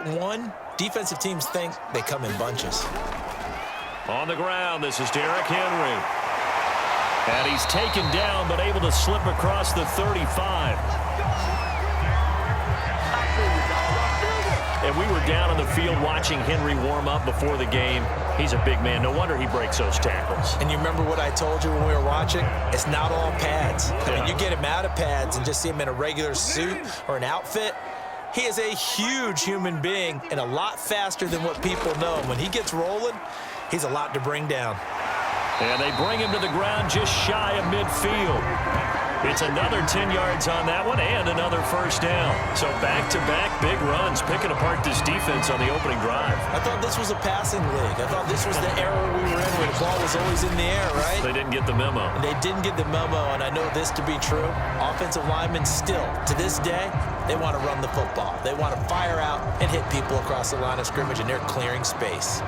One, defensive teams think they come in bunches. On the ground, this is Derrick Henry. And he's taken down, but able to slip across the 35. And we were down on the field watching Henry warm up before the game. He's a big man. No wonder he breaks those tackles. And you remember what I told you when we were watching? It's not all pads. I mean, you get him out of pads and just see him in a regular suit or an outfit. He is a huge human being and a lot faster than what people know. And when he gets rolling, he's a lot to bring down. And they bring him to the ground just shy of midfield. It's another 10 yards on that one and another first down. So back-to-back big runs, picking apart this defense on the opening drive. I thought this was a passing league. I thought this was the era we were in where the ball was always in the air, right? They didn't get the memo. And they didn't get the memo, and I know this to be true. Offensive linemen still, to this day, they want to run the football. They want to fire out and hit people across the line of scrimmage, and they're clearing space.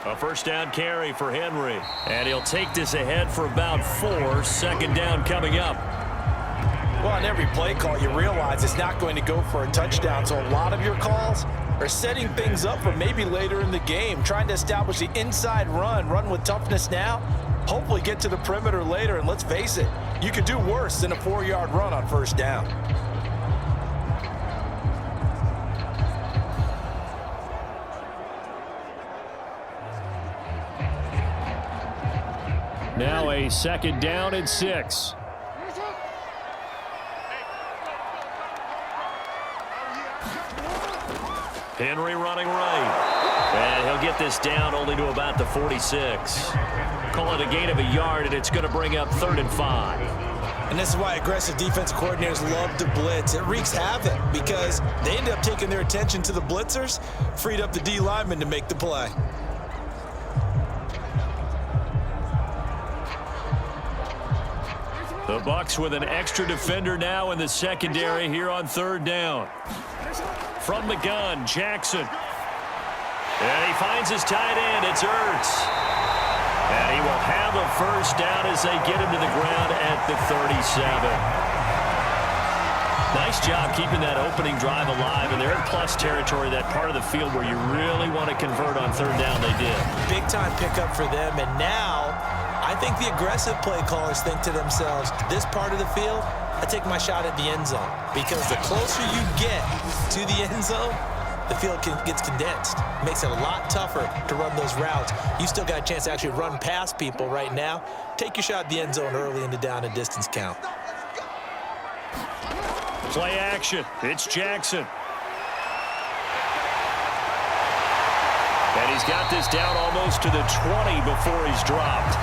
A first down carry for Henry. And he'll take this ahead for about 4. Second down coming up. Well, on every play call, you realize it's not going to go for a touchdown. So a lot of your calls are setting things up for maybe later in the game, trying to establish the inside run with toughness now, hopefully get to the perimeter later. And let's face it, you could do worse than a 4-yard run on first down. Now a second down and 6. Henry running right. And he'll get this down only to about the 46. Call it a gain of a yard, and it's going to bring up 3rd and 5. And this is why aggressive defensive coordinators love to blitz. It wreaks havoc because they end up taking their attention to the blitzers, freed up the D lineman to make the play. The Bucs with an extra defender now in the secondary here on 3rd down. From the gun, Jackson. And he finds his tight end. It's Ertz. And he will have a first down as they get him to the ground at the 37. Nice job keeping that opening drive alive, and they're in plus territory, that part of the field where you really want to convert on 3rd down. They did. Big time pickup for them, and now I think the aggressive play callers think to themselves, this part of the field, I take my shot at the end zone. Because the closer you get to the end zone, the field gets condensed. It makes it a lot tougher to run those routes. You still got a chance to actually run past people right now. Take your shot at the end zone early in the down and distance count. Play action. It's Jackson. And he's got this down almost to the 20 before he's dropped.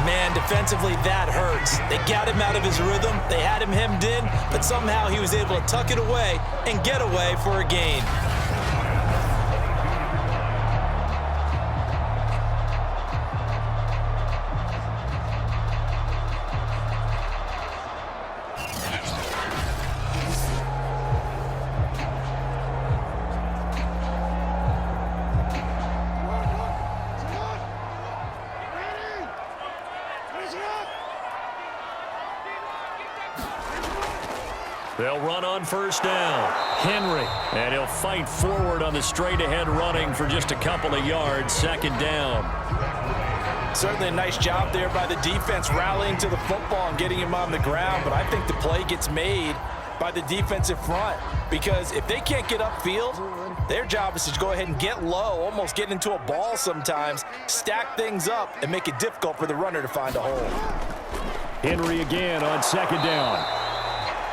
Man, defensively, that hurts. They got him out of his rhythm. They had him hemmed in, but somehow he was able to tuck it away and get away for a gain. They'll run on first down. Henry. And he'll fight forward on the straight-ahead running for just a couple of yards. Second down. Certainly a nice job there by the defense rallying to the football and getting him on the ground. But I think the play gets made by the defensive front. Because if they can't get upfield, their job is to go ahead and get low, almost get into a ball sometimes, stack things up, and make it difficult for the runner to find a hole. Henry again on second down.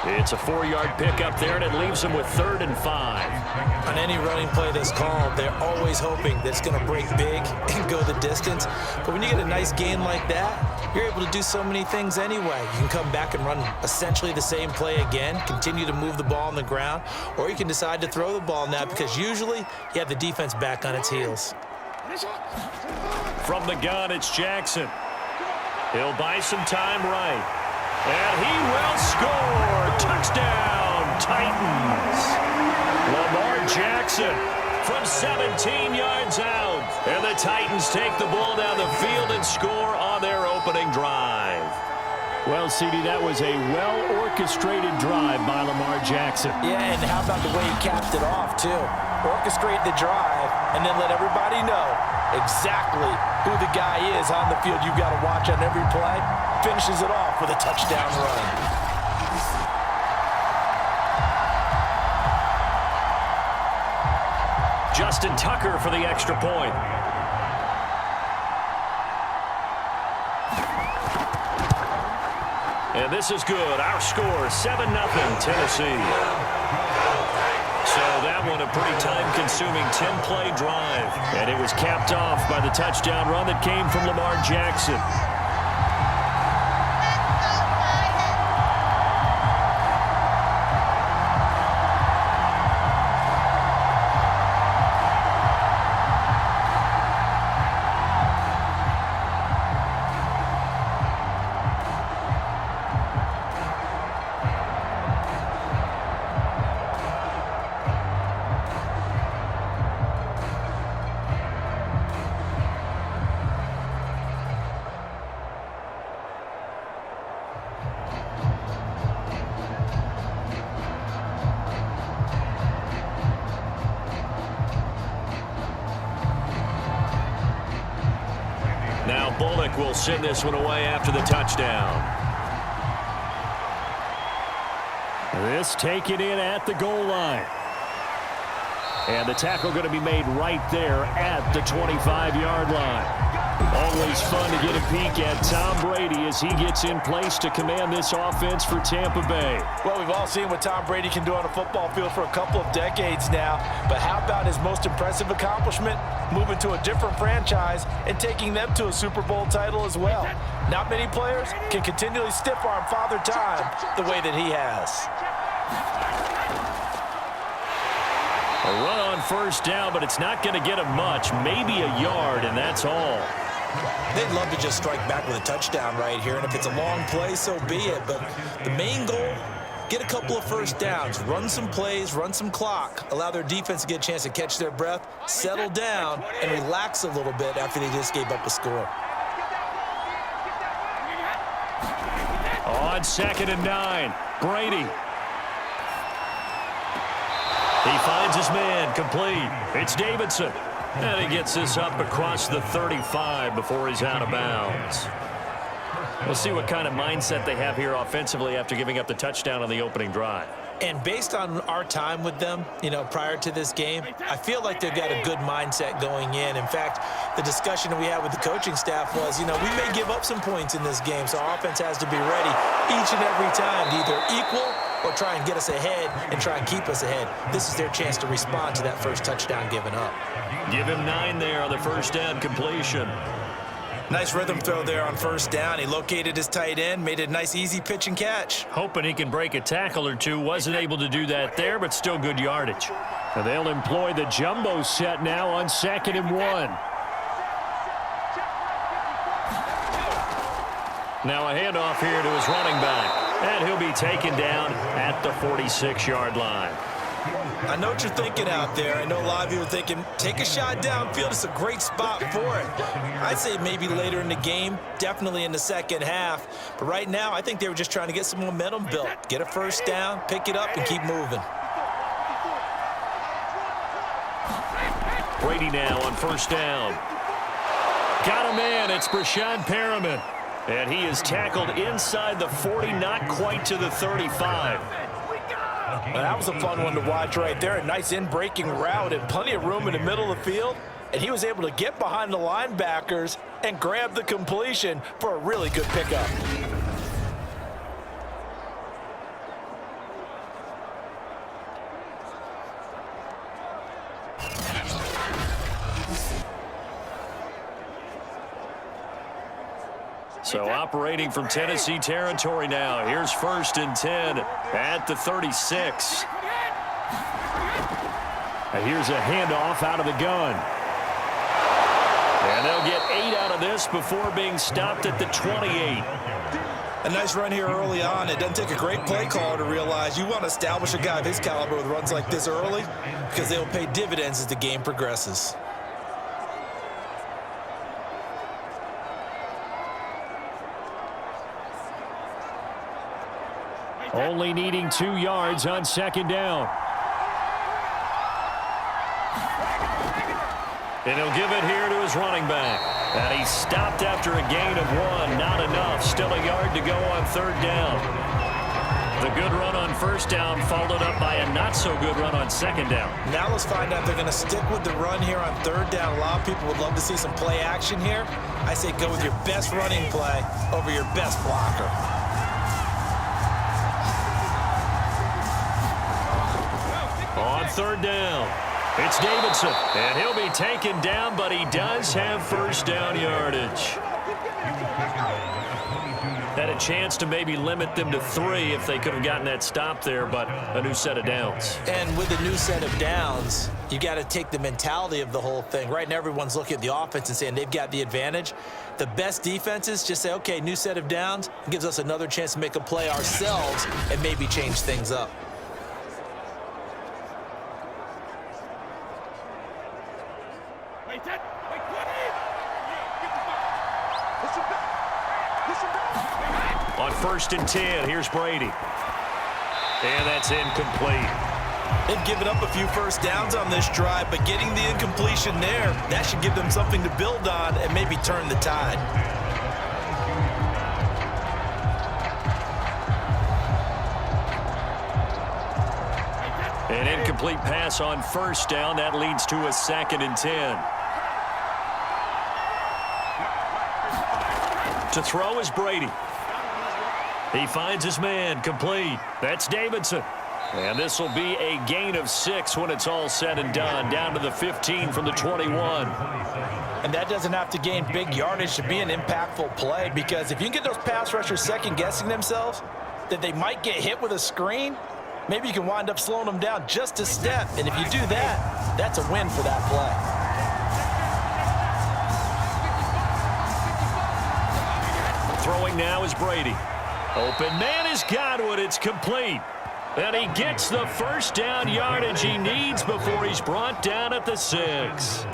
It's a 4-yard pickup there, and it leaves him with 3rd and 5. On any running play that's called, they're always hoping that it's going to break big and go the distance. But when you get a nice gain like that, you're able to do so many things anyway. You can come back and run essentially the same play again, continue to move the ball on the ground, or you can decide to throw the ball now because usually you have the defense back on its heels. From the gun, it's Jackson. He'll buy some time right. And he will score. Touchdown, Titans. Lamar Jackson from 17 yards out. And the Titans take the ball down the field and score on their opening drive. Well, CD, that was a well-orchestrated drive by Lamar Jackson. Yeah, and how about the way he capped it off, too? Orchestrate the drive and then let everybody know exactly who the guy is on the field you've got to watch on every play. Finishes it off with a touchdown run. Justin Tucker for the extra point. And this is good. Our score, 7-0 Tennessee. So that one a pretty time-consuming 10-play drive. And it was capped off by the touchdown run that came from Lamar Jackson. Now Bullock will send this one away after the touchdown. This taken in at the goal line. And the tackle going to be made right there at the 25-yard line. Always fun to get a peek at Tom Brady as he gets in place to command this offense for Tampa Bay. Well, we've all seen what Tom Brady can do on a football field for a couple of decades now. But how about his most impressive accomplishment? Moving to a different franchise and taking them to a Super Bowl title as well. Not many players can continually stiff-arm Father Time the way that he has. A run on first down, but it's not going to get him much. Maybe a yard, and that's all. They'd love to just strike back with a touchdown right here, and if it's a long play, so be it. But the main goal, get a couple of first downs, run some plays, run some clock, allow their defense to get a chance to catch their breath, settle down, and relax a little bit after they just gave up a score. On 2nd and 9, Brady. He finds his man, complete. It's Davidson. And he gets this up across the 35 before he's out of bounds. We'll see what kind of mindset they have here offensively after giving up the touchdown on the opening drive. And based on our time with them, prior to this game, I feel like they've got a good mindset going in. In fact, the discussion that we had with the coaching staff was, we may give up some points in this game, so our offense has to be ready each and every time to either equal or try and get us ahead and try and keep us ahead. This is their chance to respond to that first touchdown given up. Give him 9 there on the first down completion. Nice rhythm throw there on first down. He located his tight end, made it a nice, easy pitch and catch. Hoping he can break a tackle or two. Wasn't able to do that there, but still good yardage. And they'll employ the jumbo set now on 2nd and 1. Now a handoff here to his running back. And he'll be taken down at the 46-yard line. I know what you're thinking out there. I know a lot of you are thinking, take a shot downfield. It's a great spot for it. I'd say maybe later in the game, definitely in the second half. But right now, I think they were just trying to get some momentum built. Get a first down, pick it up, and keep moving. Brady now on first down. Got a man. It's Brashad Perriman. And he is tackled inside the 40, not quite to the 35. Well, that was a fun one to watch right there. A nice in-breaking route and plenty of room in the middle of the field. And he was able to get behind the linebackers and grab the completion for a really good pickup. So operating from Tennessee territory now. Here's 1st and 10 at the 36. And here's a handoff out of the gun. And they'll get 8 out of this before being stopped at the 28. A nice run here early on. It doesn't take a great play caller to realize you want to establish a guy of his caliber with runs like this early because they will pay dividends as the game progresses. Only needing 2 yards on second down. And he'll give it here to his running back. And he stopped after a gain of 1. Not enough. Still a yard to go on third down. The good run on first down followed up by a not-so-good run on second down. Now let's find out if they're going to stick with the run here on third down. A lot of people would love to see some play action here. I say go with your best running play over your best blocker. On third down, it's Davidson, and he'll be taken down, but he does have first down yardage. Had a chance to maybe limit them to 3 if they could have gotten that stop there, but a new set of downs. And with a new set of downs, you got to take the mentality of the whole thing. Right now, everyone's looking at the offense and saying they've got the advantage. The best defenses just say, okay, new set of downs. It gives us another chance to make a play ourselves and maybe change things up. On 1st and 10, here's Brady. And that's incomplete. They've given up a few first downs on this drive, but getting the incompletion there, that should give them something to build on and maybe turn the tide. An incomplete pass on first down. That leads to a 2nd and 10. To throw is Brady. He finds his man, complete. That's Davidson. And this will be a gain of 6 when it's all said and done, down to the 15 from the 21. And that doesn't have to gain big yardage to be an impactful play, because if you can get those pass rushers second-guessing themselves that they might get hit with a screen, maybe you can wind up slowing them down just a step. And if you do that, that's a win for that play. Throwing now is Brady. Open man has got it. It's complete. And he gets the first down yardage he needs before he's brought down at the 6.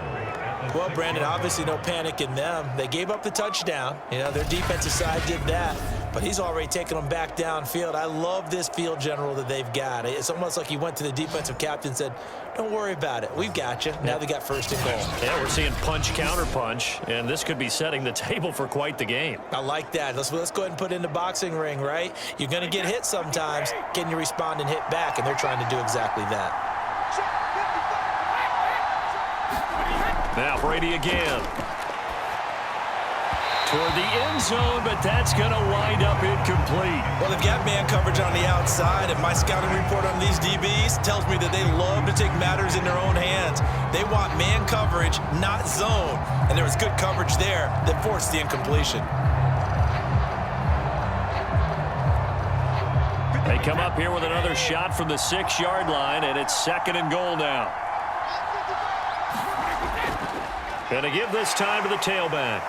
Well, Brandon, obviously no panic in them. They gave up the touchdown. You know, their defensive side did that. But he's already taken them back downfield. I love this field general that they've got. It's almost like he went to the defensive captain and said, don't worry about it. We've got you. Now they got 1st and goal. Yeah, we're seeing punch, counter punch, and this could be setting the table for quite the game. I like that. Let's go ahead and put it in the boxing ring, right? You're going to get hit sometimes. Can you respond and hit back? And they're trying to do exactly that. Now Brady again. Toward the end zone, but that's going to wind up incomplete. Well, they've got man coverage on the outside, and my scouting report on these DBs tells me that they love to take matters in their own hands. They want man coverage, not zone, and there was good coverage there that forced the incompletion. They come up here with another shot from the 6-yard line, and it's 2nd and goal now. Going to give this time to the tailback.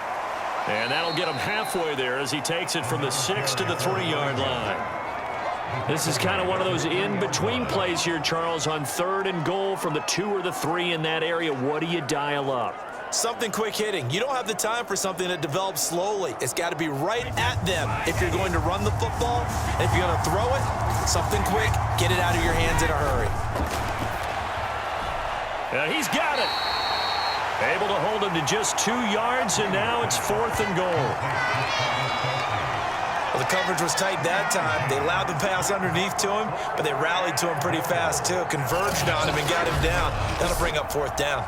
And that'll get him halfway there as he takes it from the 6 to the 3-yard line. This is kind of one of those in-between plays here, Charles, on 3rd and goal from the 2 or the 3 in that area. What do you dial up? Something quick hitting. You don't have the time for something that develops slowly. It's got to be right at them if you're going to run the football. And if you're going to throw it, something quick, get it out of your hands in a hurry. And he's got it. Able to hold him to just 2 yards, and now it's 4th and goal. Well, the coverage was tight that time. They allowed the pass underneath to him, but they rallied to him pretty fast, too. Converged on him and got him down. That'll bring up 4th down.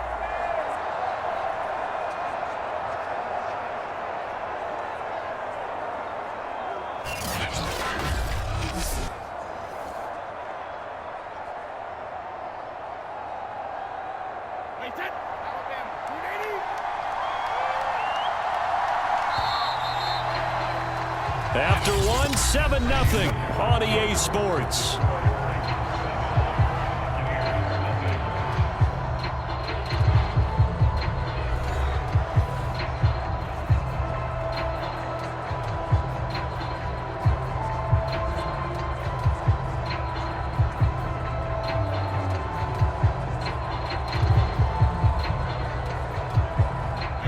After one, 7-0 on EA Sports.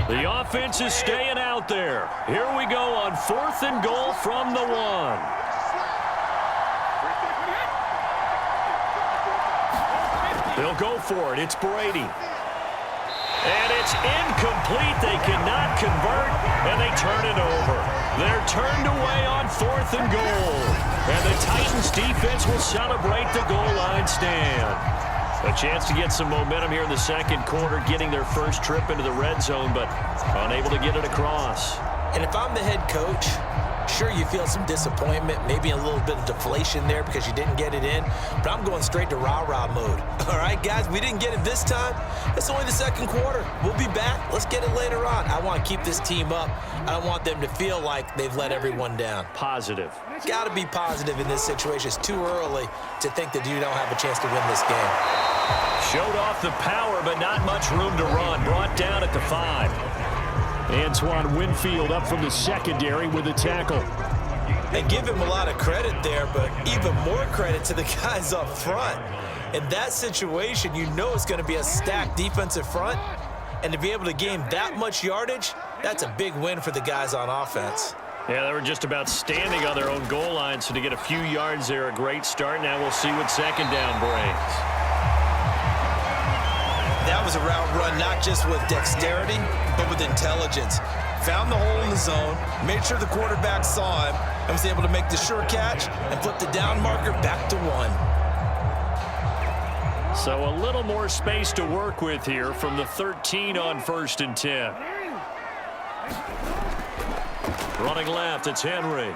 The offense is staying out there. Here we go on 4th and goal from the 1. They'll go for it. It's Brady. And it's incomplete. They cannot convert, and they turn it over. They're turned away on 4th and goal. And the Titans defense will celebrate the goal line stand. A chance to get some momentum here in the second quarter, getting their first trip into the red zone, but unable to get it across. And if I'm the head coach, sure, you feel some disappointment, maybe a little bit of deflation there because you didn't get it in, but I'm going straight to rah-rah mode. All right, guys, we didn't get it this time. It's only the second quarter. We'll be back. Let's get it later on. I want to keep this team up. I don't want them to feel like they've let everyone down. Positive. Got to be positive in this situation. It's too early to think that you don't have a chance to win this game. Showed off the power, but not much room to run. Brought down at the 5. Antoine Winfield up from the secondary with a tackle. They give him a lot of credit there, but even more credit to the guys up front. In that situation, you know it's going to be a stacked defensive front, and to be able to gain that much yardage, that's a big win for the guys on offense. Yeah, they were just about standing on their own goal line, so to get a few yards there, a great start. Now we'll see what second down brings. That was a route run not just with dexterity, but with intelligence. Found the hole in the zone, made sure the quarterback saw him, and was able to make the sure catch and flip the down marker back to 1. So a little more space to work with here from the 13 on 1st and 10. Running left, it's Henry.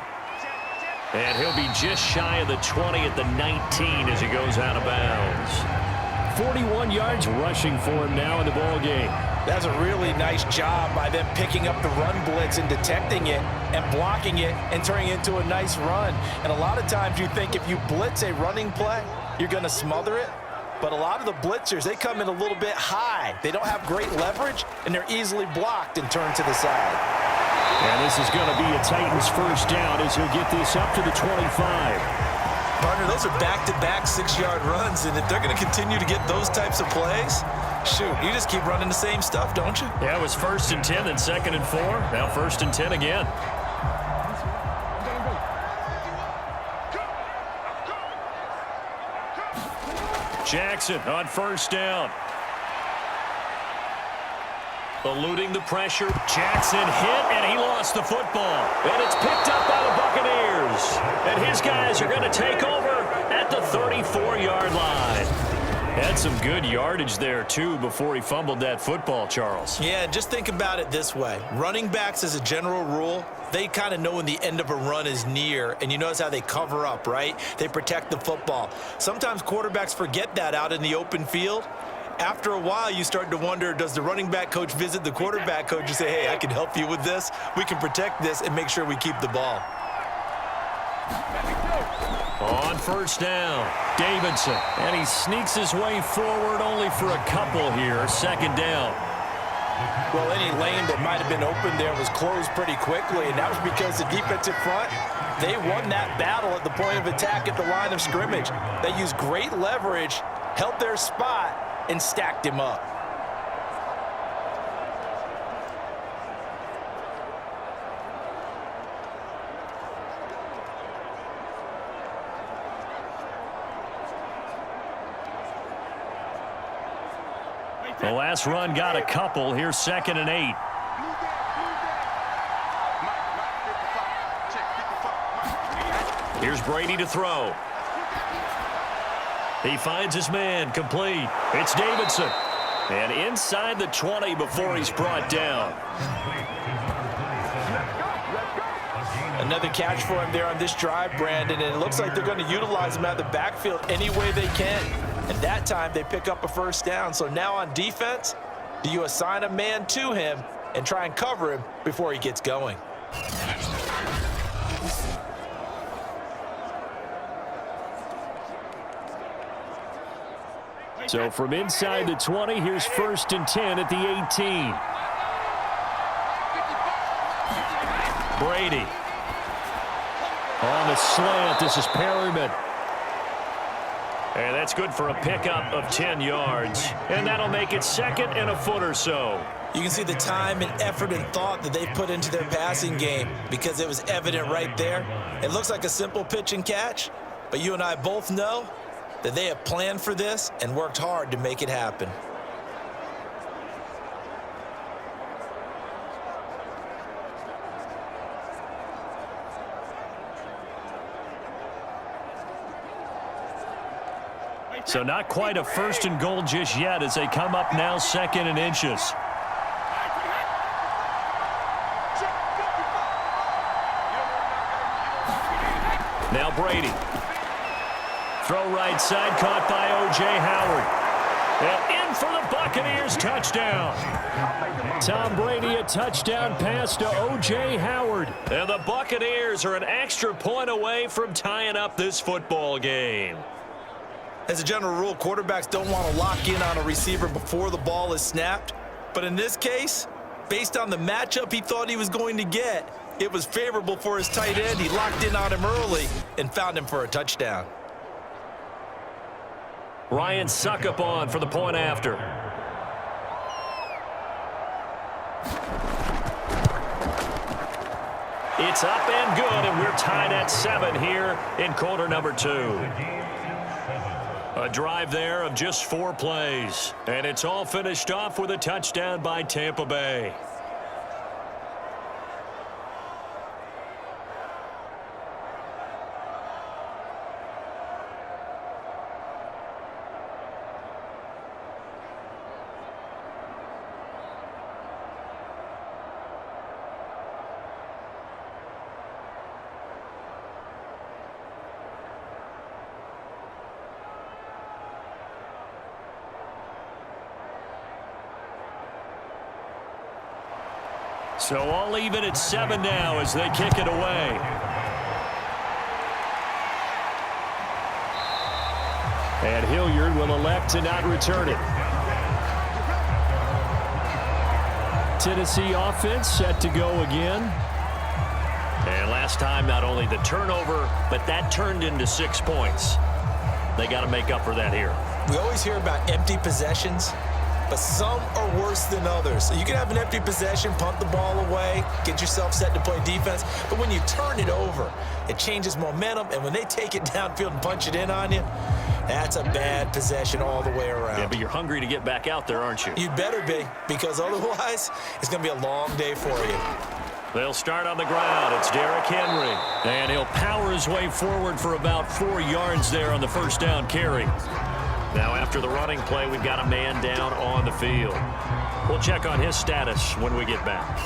And he'll be just shy of the 20 at the 19 as he goes out of bounds. 41 yards rushing for him now in the ball game. That's a really nice job by them picking up the run blitz and detecting it and blocking it and turning it into a nice run. And a lot of times you think if you blitz a running play, you're going to smother it. But a lot of the blitzers, they come in a little bit high. They don't have great leverage, and they're easily blocked and turned to the side. And this is going to be a Titans first down as he'll get this up to the 25. Partner, those are back-to-back 6-yard runs, and if they're going to continue to get those types of plays, shoot, you just keep running the same stuff, don't you? Yeah, it was 1st and 10, then 2nd and 4. Now 1st and 10 again. Jackson on 1st down. Eluding the pressure. Jackson hit, and he lost the football. And it's picked up by the Buccaneers. And his guys are going to take over at the 34-yard line. Had some good yardage there, too, before he fumbled that football, Charles. Yeah, just think about it this way. Running backs, as a general rule, they kind of know when the end of a run is near, and you notice how they cover up, right? They protect the football. Sometimes quarterbacks forget that out in the open field. After a while, you start to wonder, does the running back coach visit the quarterback coach and say, hey, I can help you with this. We can protect this and make sure we keep the ball. On 1st down, Davidson. And he sneaks his way forward only for a couple here. 2nd down. Well, any lane that might have been open there was closed pretty quickly, and that was because the defensive front, they won that battle at the point of attack at the line of scrimmage. They used great leverage, held their spot, and stacked him up. The last run got a couple. Here's 2nd and 8. Here's Brady to throw. He finds his man, complete. It's Davidson. And inside the 20 before he's brought down. Another catch for him there on this drive, Brandon, and it looks like they're going to utilize him out of the backfield any way they can. And that time they pick up a 1st down. So now on defense, do you assign a man to him and try and cover him before he gets going? So from inside the 20, here's 1st and 10 at the 18. Brady. On the slant, this is Perryman. And that's good for a pickup of 10 yards. And that'll make it 2nd and a foot or so. You can see the time and effort and thought that they've put into their passing game because it was evident right there. It looks like a simple pitch and catch, but you and I both know that they have planned for this and worked hard to make it happen. So not quite a 1st and goal just yet as they come up now 2nd and inches. Now Brady. Throw right side, caught by O.J. Howard. And in for the Buccaneers, touchdown. Tom Brady, a touchdown pass to O.J. Howard. And the Buccaneers are an extra point away from tying up this football game. As a general rule, quarterbacks don't want to lock in on a receiver before the ball is snapped. But in this case, based on the matchup he thought he was going to get, it was favorable for his tight end. He locked in on him early and found him for a touchdown. Ryan Suckup on for the point after. It's up and good, and we're tied at 7 here in quarter number 2. A drive there of just 4 plays, and it's all finished off with a touchdown by Tampa Bay. So all even at 7 now as they kick it away. And Hilliard will elect to not return it. Tennessee offense set to go again. And last time, not only the turnover, but that turned into 6 points. They got to make up for that here. We always hear about empty possessions, but some are worse than others. So you can have an empty possession, punt the ball away, get yourself set to play defense. But when you turn it over, it changes momentum. And when they take it downfield and punch it in on you, that's a bad possession all the way around. Yeah, but you're hungry to get back out there, aren't you? You'd better be, because otherwise it's going to be a long day for you. They'll start on the ground. It's Derrick Henry. And he'll power his way forward for about 4 yards there on the first down carry. Now, after the running play, we've got a man down on the field. We'll check on his status when we get back.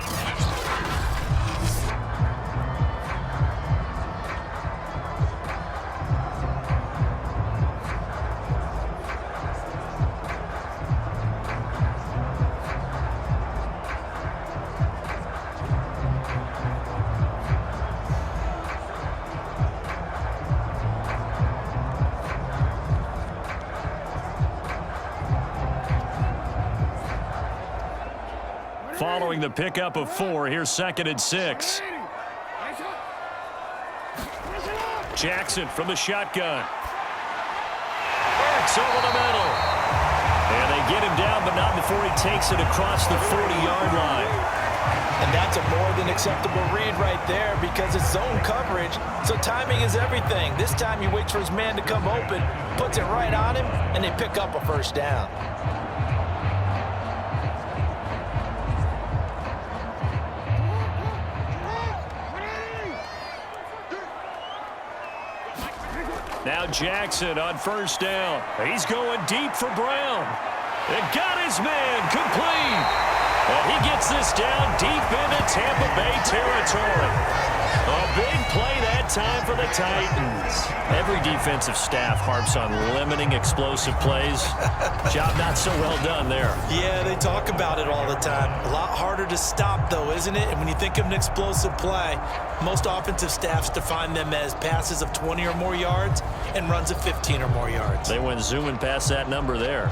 Following the pickup of 4, here's 2nd and 6. Jackson from the shotgun. Burks over the middle. And they get him down, but not before he takes it across the 40-yard line. And that's a more than acceptable read right there because it's zone coverage, so timing is everything. This time he waits for his man to come open, puts it right on him, and they pick up a first down. Now Jackson on first down. He's going deep for Brown. And got his man complete. And he gets this down deep into Tampa Bay territory. A big play that time for the Titans. Every defensive staff harps on limiting explosive plays. Job not so well done there. Yeah, they talk about it all the time. A lot harder to stop, though, isn't it? And when you think of an explosive play, most offensive staffs define them as passes of 20 or more yards and runs of 15 or more yards. They went zooming past that number there.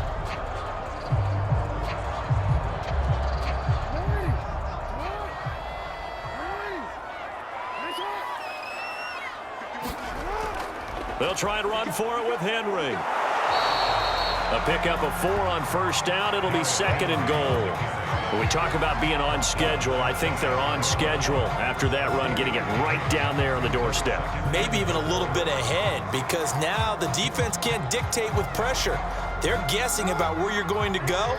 They'll try and run for it with Henry. A pickup of 4 on first down. It'll be 2nd and goal. When we talk about being on schedule, I think they're on schedule after that run, getting it right down there on the doorstep. Maybe even a little bit ahead, because now the defense can't dictate with pressure. They're guessing about where you're going to go.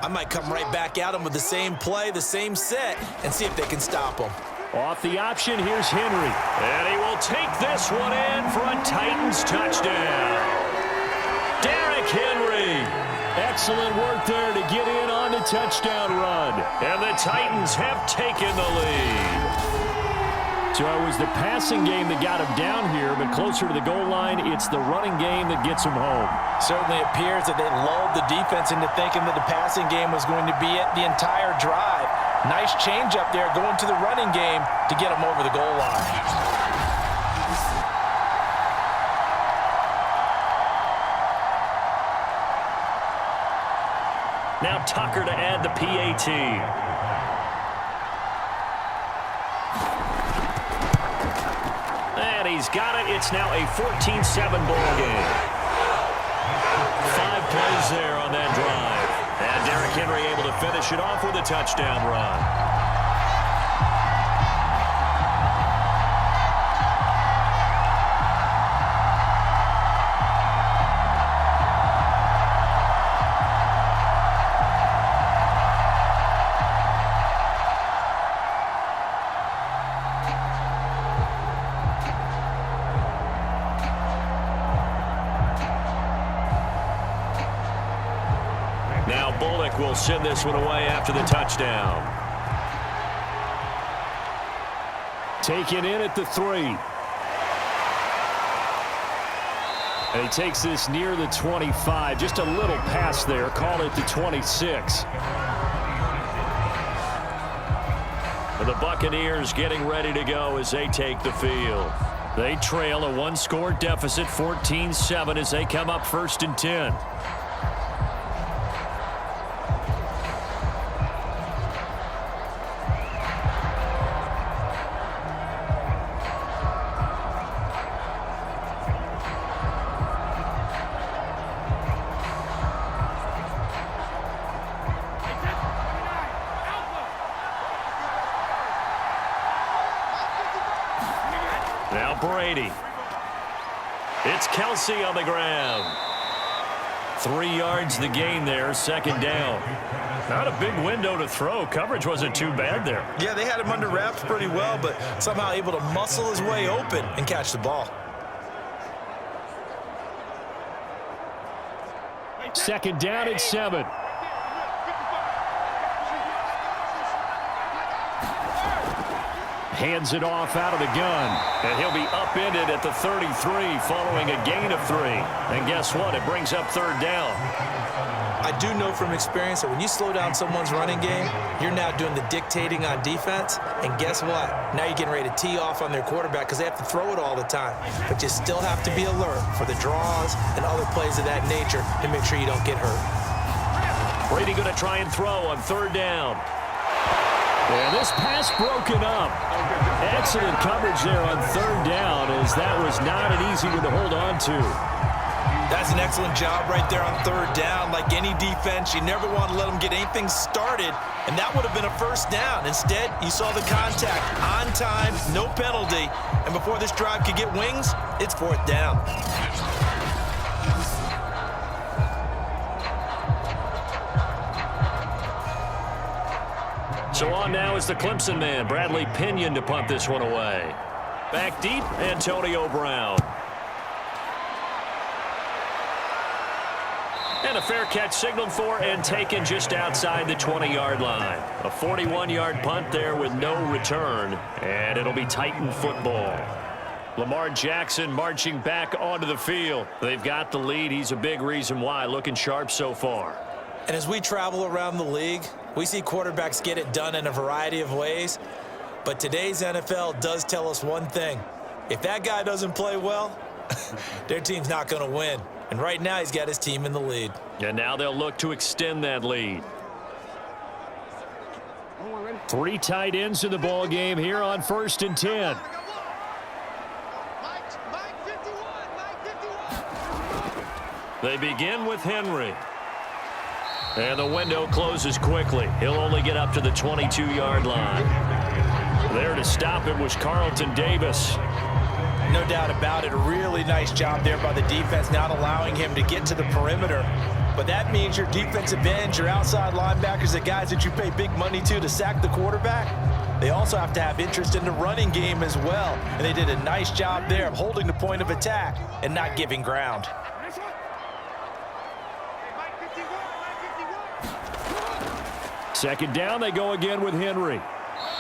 I might come right back at them with the same play, the same set, and see if they can stop them. Off the option, here's Henry. And he will take this one in for a Titans touchdown. Derrick Henry. Excellent work there to get in on the touchdown run. And the Titans have taken the lead. So it was the passing game that got him down here, but closer to the goal line, it's the running game that gets him home. Certainly appears that they lulled the defense into thinking that the passing game was going to be it the entire drive. Nice change up there going to the running game to get him over the goal line. Now Tucker to add the PAT. And he's got it. It's now a 14-7 ball game. 5 plays there on that drive. And Derrick Henry able to finish it off with a touchdown run. Will send this one away after the touchdown. Taken in at the 3. And he takes this near the 25. Just a little pass there. Call it the 26. The Buccaneers getting ready to go as they take the field. They trail a 1-score deficit, 14-7, as they come up 1st and 10. Now Brady. It's Kelsey on the ground. 3 yards the gain there, 2nd down. Not a big window to throw. Coverage wasn't too bad there. Yeah, they had him under wraps pretty well, but somehow able to muscle his way open and catch the ball. 2nd down and 7. Hands it off out of the gun. And he'll be upended at the 33 following a gain of 3. And guess what? It brings up 3rd down. I do know from experience that when you slow down someone's running game, you're now doing the dictating on defense. And guess what? Now you're getting ready to tee off on their quarterback because they have to throw it all the time. But you still have to be alert for the draws and other plays of that nature to make sure you don't get hurt. Brady going to try and throw on 3rd down. And this pass broken up. Excellent coverage there on 3rd down, as that was not an easy one to hold on to. That's an excellent job right there on 3rd down. Like any defense, you never want to let them get anything started, and that would have been a 1st down. Instead, you saw the contact on time, no penalty, and before this drive could get wings, it's 4th down. So on now is the Clemson man, Bradley Pinion, to punt this one away. Back deep, Antonio Brown. And a fair catch signaled for and taken just outside the 20-yard line. A 41-yard punt there with no return, and it'll be Titan football. Lamar Jackson marching back onto the field. They've got the lead. He's a big reason why. Looking sharp so far. And as we travel around the league, we see quarterbacks get it done in a variety of ways. But today's NFL does tell us one thing. If that guy doesn't play well, their team's not going to win. And right now, he's got his team in the lead. And now they'll look to extend that lead. 3 tight ends in the ball game here on 1st and 10. They begin with Henry. And the window closes quickly. He'll only get up to the 22-yard line. There to stop it was Carlton Davis. No doubt about it. A really nice job there by the defense, not allowing him to get to the perimeter. But that means your defensive ends, your outside linebackers, the guys that you pay big money to sack the quarterback, they also have to have interest in the running game as well. And they did a nice job there of holding the point of attack and not giving ground. Second down, they go again with Henry.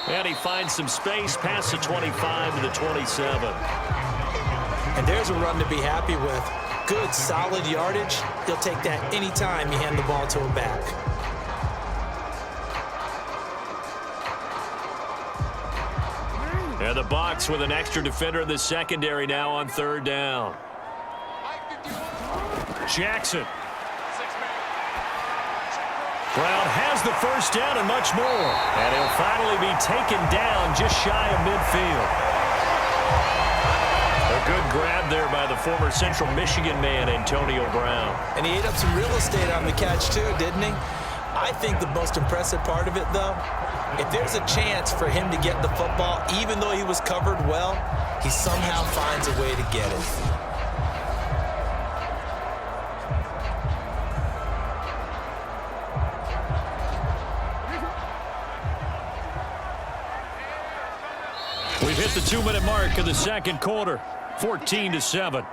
And he finds some space past the 25 to the 27. And there's a run to be happy with. Good, solid yardage. He'll take that anytime you hand the ball to him back. And the Bucs with an extra defender in the secondary now on third down. Jackson. Brown has the first down and much more. And he'll finally be taken down just shy of midfield. A good grab there by the former Central Michigan man, Antonio Brown. And he ate up some real estate on the catch too, didn't he? I think the most impressive part of it, though, if there's a chance for him to get the football, even though he was covered well, he somehow finds a way to get it. We've hit the 2-minute mark of the second quarter, 14-7.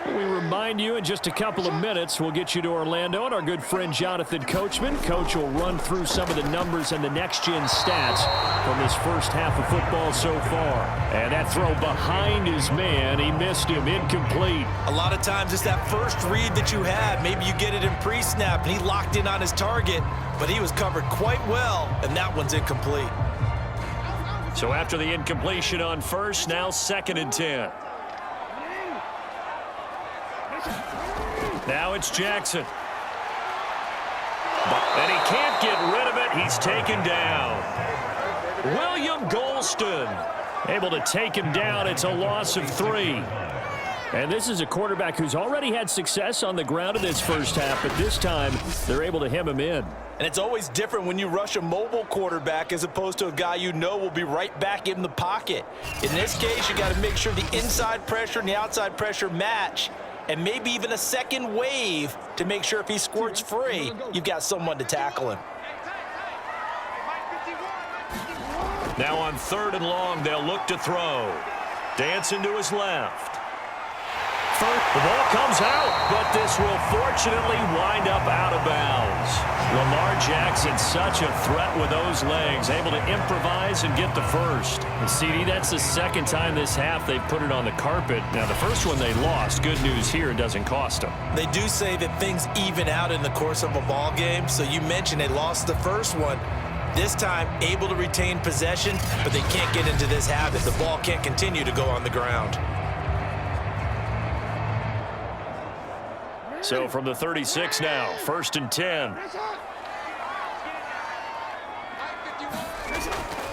We remind you in just a couple of minutes we'll get you to Orlando and our good friend Jonathan Coachman. Coach will run through some of the numbers and the next-gen stats from this first half of football so far. And that throw behind his man, he missed him, incomplete. A lot of times it's that first read that you have. Maybe you get it in pre-snap and he locked in on his target, but he was covered quite well, and that one's incomplete. So after the incompletion on first, now 2nd and 10. Now it's Jackson. And he can't get rid of it. He's taken down. William Golston Able to take him down. It's a loss of 3. And this is a quarterback who's already had success on the ground in this first half, but this time they're able to hem him in. And it's always different when you rush a mobile quarterback as opposed to a guy you know will be right back in the pocket. In this case, you got to make sure the inside pressure and the outside pressure match, and maybe even a second wave to make sure if he squirts free, you've got someone to tackle him. Now on 3rd and long, they'll look to throw. Dancing to his left. The ball comes out, but this will fortunately wind up out of bounds. Lamar Jackson, such a threat with those legs, able to improvise and get the first. And CD, that's the second time this half they've put it on the carpet. Now, the first one they lost. Good news here, it doesn't cost them. They do say that things even out in the course of a ball game. So you mentioned they lost the first one. This time, able to retain possession, but they can't get into this habit. The ball can't continue to go on the ground. So from the 36 now, 1st and 10.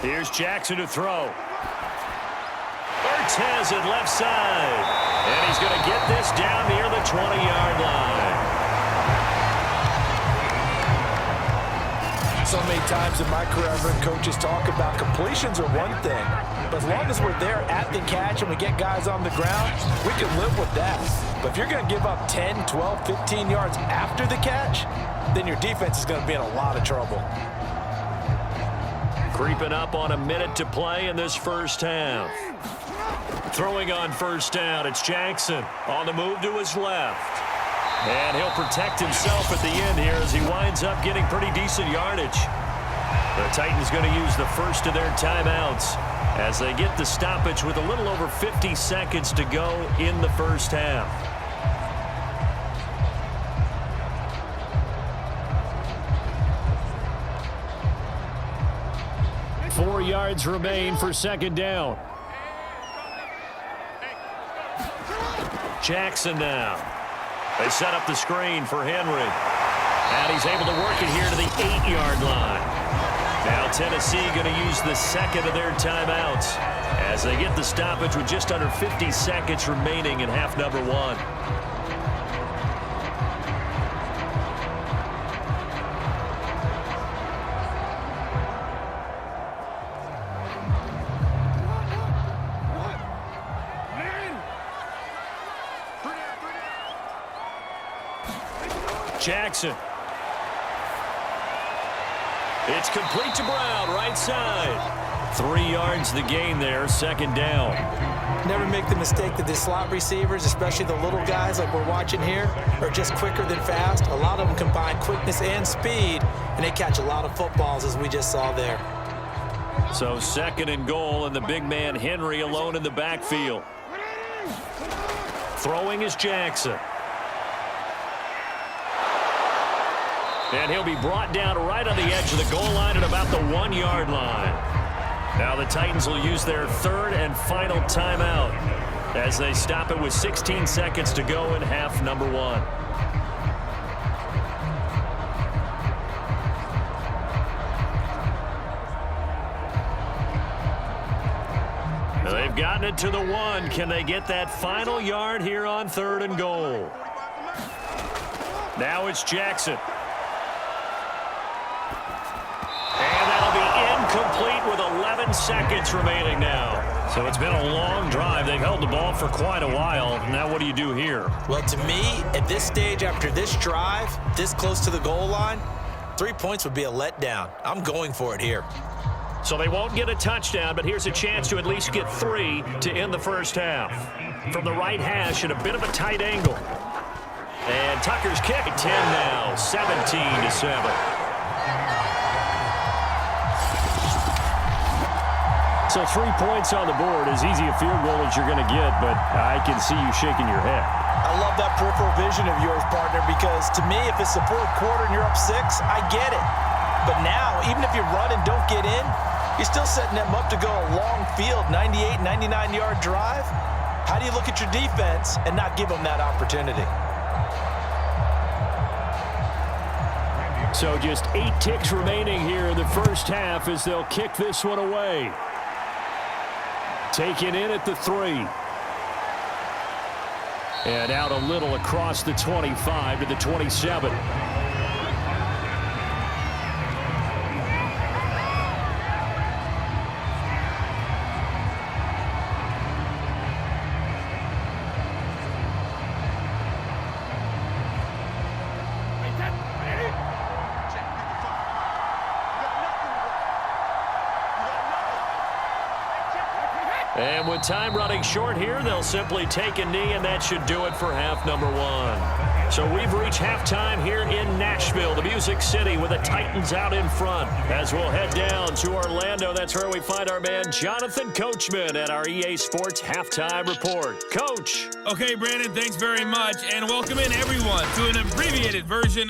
Here's Jackson to throw. Ortez at left side. And he's going to get this down near the 20-yard line. So many times in my career, I've heard coaches talk about completions are one thing, but as long as we're there at the catch and we get guys on the ground, we can live with that. But if you're going to give up 10, 12, 15 yards after the catch, then your defense is going to be in a lot of trouble. Creeping up on a minute to play in this first half. Throwing on 1st down, it's Jackson on the move to his left. And he'll protect himself at the end here as he winds up getting pretty decent yardage. The Titans going to use the first of their timeouts as they get the stoppage with a little over 50 seconds to go in the first half. Four yards remain for 2nd down. Jackson now. They set up the screen for Henry. And he's able to work it here to the 8-yard line. Now Tennessee going to use the second of their timeouts as they get the stoppage with just under 50 seconds remaining in half number one. Jackson. It's complete to Brown, right side. 3 yards the gain there, second down. Never make the mistake that the slot receivers, especially the little guys like we're watching here, are just quicker than fast. A lot of them combine quickness and speed, and they catch a lot of footballs, as we just saw there. So second and goal, and the big man Henry alone in the backfield. Throwing is Jackson. And he'll be brought down right on the edge of the goal line at about the 1-yard line. Now the Titans will use their third and final timeout as they stop it with 16 seconds to go in half number one. They've gotten it to the 1. Can they get that final yard here on third and goal? Now it's Jackson. Complete with 11 seconds remaining now. So it's been a long drive. They've held the ball for quite a while. Now what do you do here? Well, to me, at this stage, after this drive, this close to the goal line, 3 points would be a letdown. I'm going for it here. So they won't get a touchdown, but here's a chance to at least get 3 to end the first half. From the right hash at a bit of a tight angle. And Tucker's kick at 10 now, 17-7. So 3 points on the board, as easy a field goal as you're going to get, but I can see you shaking your head. I love that peripheral vision of yours, partner, because to me, if it's the fourth quarter and you're up 6, I get it. But now, even if you run and don't get in, you're still setting them up to go a long field, 98, 99-yard drive. How do you look at your defense and not give them that opportunity? So just 8 ticks remaining here in the first half as they'll kick this one away. Taken in at the 3. And out a little across the 25 to the 27. And with time running short here, they'll simply take a knee, and that should do it for half number one. So we've reached halftime here in Nashville, the Music City, with the Titans out in front. As we'll head down to Orlando, that's where we find our man Jonathan Coachman at our EA Sports Halftime Report. Coach. Okay, Brandon, thanks very much, and welcome in everyone to an abbreviated version